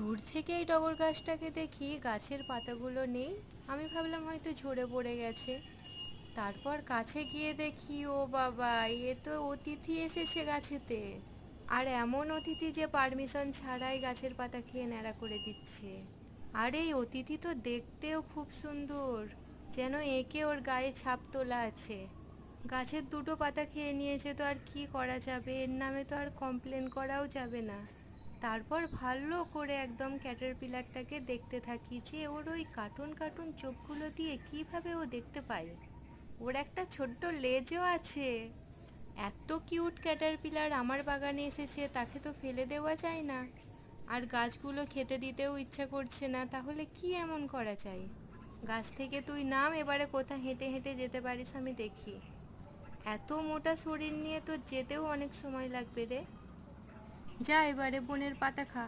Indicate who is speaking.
Speaker 1: দূর থেকে এই টগর গাছটাকে দেখি গাছের পাতাগুলো নেই। আমি ভাবলাম হয়তো ঝরে পড়ে গেছে। তারপর কাছে গিয়ে দেখি, ও বাবা, এ তো অতিথি এসেছে গাছেতে। আর এমন অতিথি যে পারমিশন ছাড়াই গাছের পাতা খেয়ে ন্যাড়া করে দিচ্ছে। আর এই অতিথি তো দেখতেও খুব সুন্দর, যেন এঁকে ওর গায়ে ছাপ তোলা আছে। গাছের দুটো পাতা খেয়ে নিয়েছে, তো আর কি করা যাবে, এর নামে তো আর কমপ্লেন করাও যাবে না। তারপর ভালো করে একদম ক্যাটারপিলারটাকে দেখতে থাকি যে ওর ওই কার্টুন কার্টুন চোখগুলো দিয়ে কিভাবে ও দেখতে পায়। ওর একটা ছোট্ট লেজও আছে। এত কিউট ক্যাটারপিলার আমার বাগানে এসেছে, তাকে তো ফেলে দেওয়া যায় না। আর গাছগুলো খেতে দিতেও ইচ্ছা করছে না, তাহলে কি এমন করা যায়? গাছ থেকে তুই নাম, এবারে কোথায় হেঁটে হেঁটে যেতে পারিস আমি দেখি। এত মোটা শরীর নিয়ে তো যেতেও অনেক সময় লাগবে রে। যা, এবারে বনের পাতা খা।